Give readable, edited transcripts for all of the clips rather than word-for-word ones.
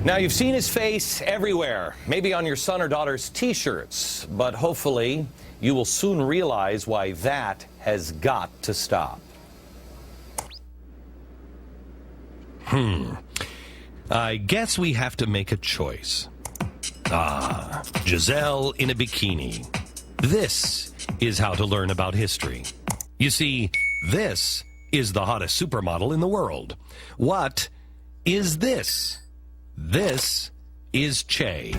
Now, you've seen his face everywhere, maybe on your son or daughter's t-shirts, but hopefully you will soon realize why that has got to stop. I guess we have to make a choice. Giselle in a bikini. This is how to learn about history. You see, this is the hottest supermodel in the world. What is this? This is Che.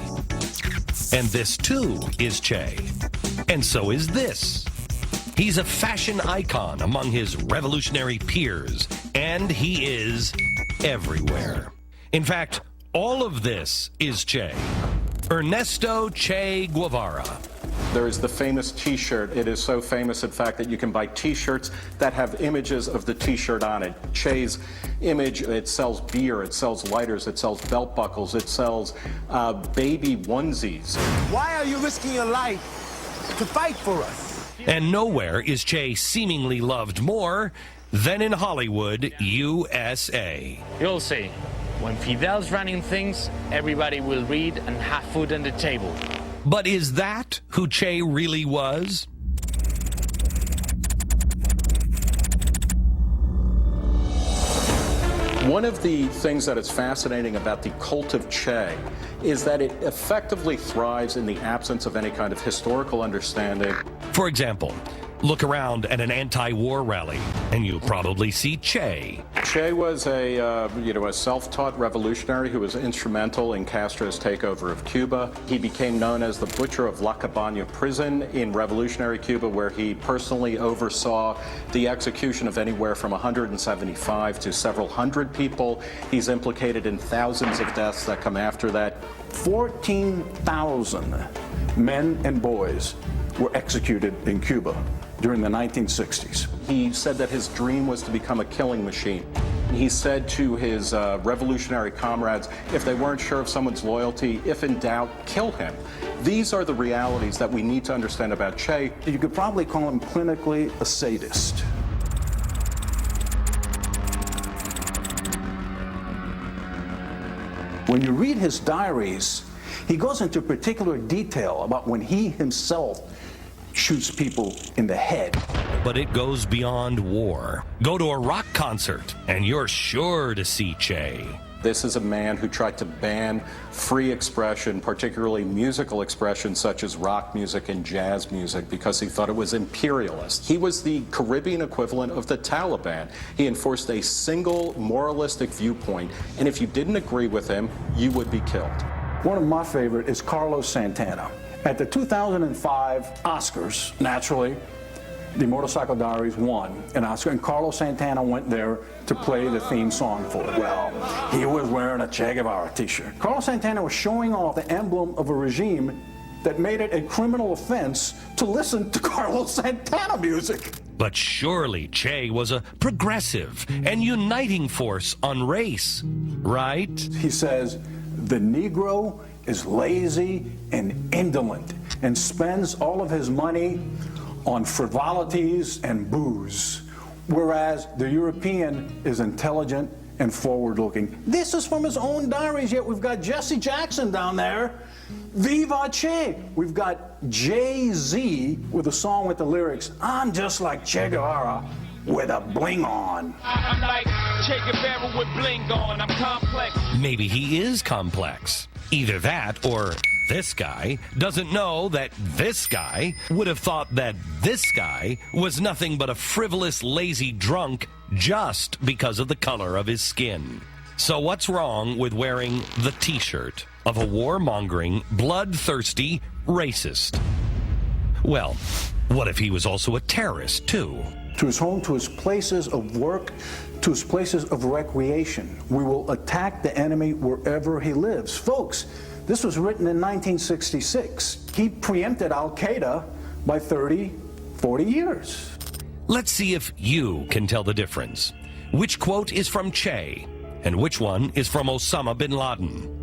And this too is Che. And so is this. He's a fashion icon among his revolutionary peers, and he is everywhere. In fact, all of this is Che. Ernesto Che Guevara. There is the famous T-shirt. It is so famous, in fact, that you can buy T-shirts that have images of the T-shirt on it. Che's image, it sells beer, it sells lighters, it sells belt buckles, it sells baby onesies. Why are you risking your life to fight for us? And nowhere is Che seemingly loved more than in Hollywood, USA. You'll see. When Fidel's running things, everybody will read and have food on the table. But is that who Che really was? One of the things that is fascinating about the cult of Che is that it effectively thrives in the absence of any kind of historical understanding. For example, look around at an anti-war rally, and you'll probably see Che. Che was a self-taught revolutionary who was instrumental in Castro's takeover of Cuba. He became known as the Butcher of La Cabana prison in revolutionary Cuba, where he personally oversaw the execution of anywhere from 175 to several hundred people. He's implicated in thousands of deaths that come after that. 14,000 men and boys were executed in Cuba during the 1960s. He said that his dream was to become a killing machine. He said to his revolutionary comrades, if they weren't sure of someone's loyalty, if in doubt, kill him. These are the realities that we need to understand about Che. You could probably call him clinically a sadist. When you read his diaries, he goes into particular detail about when he himself shoots people in the head. But it goes beyond war. Go to a rock concert, and you're sure to see Che. This is a man who tried to ban free expression, particularly musical expression such as rock music and jazz music, because he thought it was imperialist. He was the Caribbean equivalent of the Taliban. He enforced a single moralistic viewpoint, and if you didn't agree with him, you would be killed. One of my favorite is Carlos Santana. At the 2005 Oscars, naturally, the Motorcycle Diaries won an Oscar, and Carlos Santana went there to play the theme song for it. Well, he was wearing a Che Guevara t-shirt. Carlos Santana was showing off the emblem of a regime that made it a criminal offense to listen to Carlos Santana music. But surely Che was a progressive and uniting force on race, right? He says, the Negro is lazy and indolent and spends all of his money on frivolities and booze, whereas the European is intelligent and forward-looking. This is from his own diaries, yet we've got Jesse Jackson down there. Viva Che! We've got Jay-Z with a song with the lyrics, I'm just like Che Guevara with a bling on. I'm like Che Guevara with bling on, I'm complex. Maybe he is complex. Either that or this guy doesn't know that this guy would have thought that this guy was nothing but a frivolous, lazy drunk just because of the color of his skin. So what's wrong with wearing the t-shirt of a warmongering, bloodthirsty racist? Well, what if he was also a terrorist, too? To his home, to his places of work, to his places of recreation. We will attack the enemy wherever he lives. Folks, this was written in 1966. He preempted Al-Qaeda by 30, 40 years. Let's see if you can tell the difference. Which quote is from Che, and which one is from Osama bin Laden?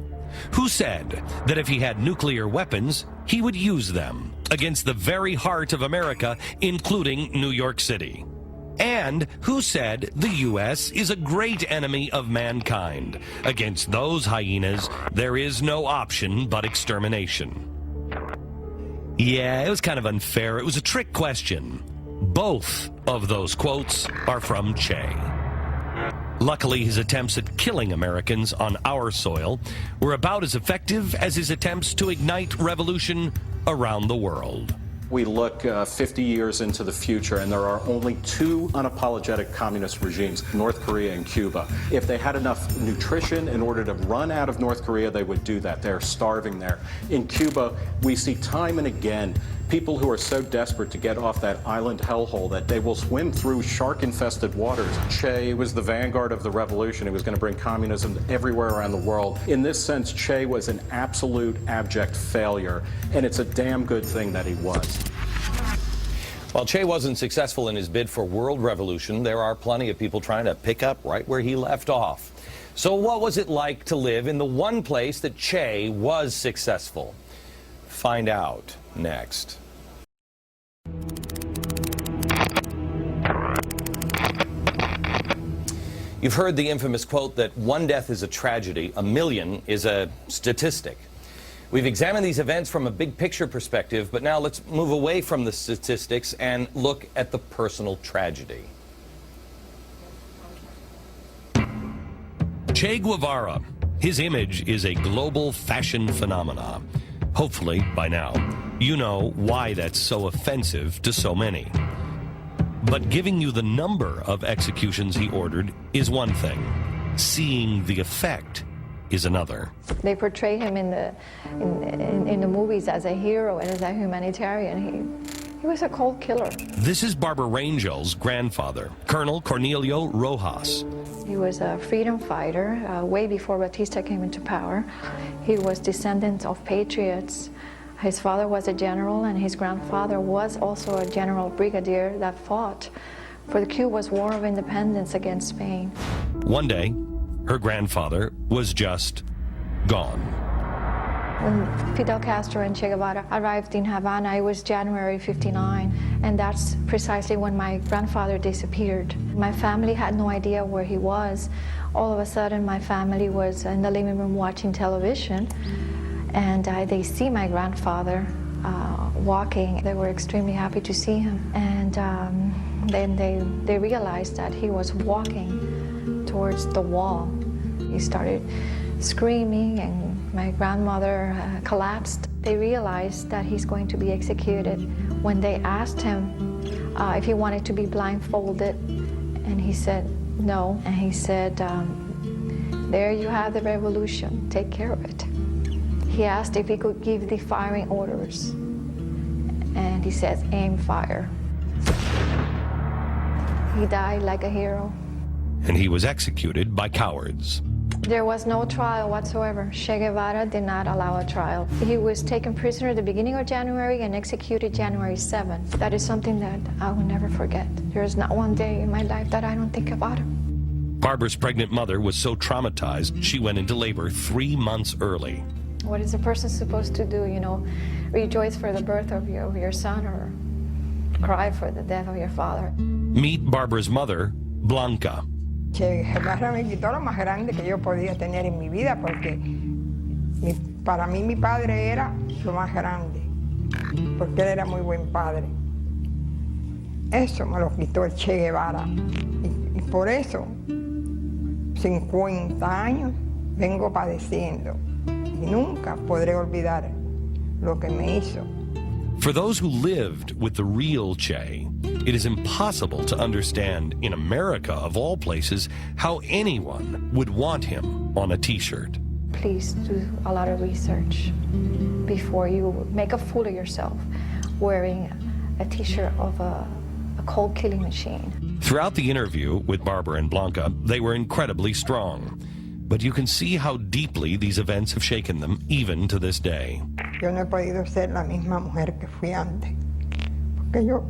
Who said that if he had nuclear weapons, he would use them against the very heart of America, including New York City? And who said the U.S. is a great enemy of mankind. Against those hyenas, there is no option but extermination. Yeah, it was kind of unfair. It was a trick question. Both of those quotes are from Che. Luckily, his attempts at killing Americans on our soil were about as effective as his attempts to ignite revolution around the world. We look 50 years into the future, and there are only two unapologetic communist regimes, North Korea and Cuba. If they had enough nutrition in order to run out of North Korea, they would do that. They're starving there. In Cuba, we see time and again people who are so desperate to get off that island hellhole that they will swim through shark-infested waters. Che was the vanguard of the revolution. He was going to bring communism everywhere around the world. In this sense, Che was an absolute abject failure, and it's a damn good thing that he was. While Che wasn't successful in his bid for world revolution, there are plenty of people trying to pick up right where he left off. So what was it like to live in the one place that Che was successful? Find out next. You've heard the infamous quote that one death is a tragedy, a million is a statistic. We've examined these events from a big picture perspective, but now let's move away from the statistics and look at the personal tragedy. Che Guevara. His image is a global fashion phenomenon. Hopefully, by now, you know why that's so offensive to so many. But giving you the number of executions he ordered is one thing. Seeing the effect is another. They portray him in the movies as a hero and as a humanitarian. He was a cold killer. This is Barbara Rangel's grandfather, Colonel Cornelio Rojas. He was a freedom fighter way before Batista came into power. He was descendant of patriots. His father was a general, and his grandfather was also a general brigadier that fought for the Cuba's War of Independence against Spain. One day, her grandfather was just gone. When Fidel Castro and Che Guevara arrived in Havana, it was January '59, and that's precisely when my grandfather disappeared. My family had no idea where he was. All of a sudden, my family was in the living room watching television, and they see my grandfather walking. They were extremely happy to see him, and then they realized that he was walking towards the wall. He started screaming, and my grandmother collapsed. They realized that he's going to be executed. When they asked him if he wanted to be blindfolded, and he said no, and he said, there you have the revolution, take care of it. He asked if he could give the firing orders, and he says, aim, fire. He died like a hero. And he was executed by cowards. There was no trial whatsoever. Che Guevara did not allow a trial. He was taken prisoner at the beginning of January and executed January 7th. That is something that I will never forget. There is not one day in my life that I don't think about him. Barbara's pregnant mother was so traumatized, she went into labor 3 months early. What is a person supposed to do, you know? Rejoice for the birth of your son, or cry for the death of your father? Meet Barbara's mother, Blanca. Che Guevara me quitó lo más grande que yo podía tener en mi vida, porque para mí mi padre era lo más grande, porque él era muy buen padre. Eso me lo quitó el Che Guevara, y por eso 50 años vengo padeciendo, y nunca podré olvidar lo que me hizo. For those who lived with the real Che, it is impossible to understand, in America of all places, how anyone would want him on a t-shirt. Please do a lot of research before you make a fool of yourself wearing a t-shirt of a cold killing machine. Throughout the interview with Barbara and Blanca, they were incredibly strong. But you can see how deeply these events have shaken them, even to this day. Yo no he podido ser la misma mujer que fui antes, porque yo...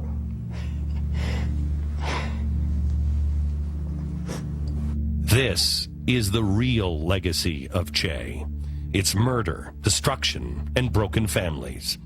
This is the real legacy of Che. It's murder, destruction, and broken families.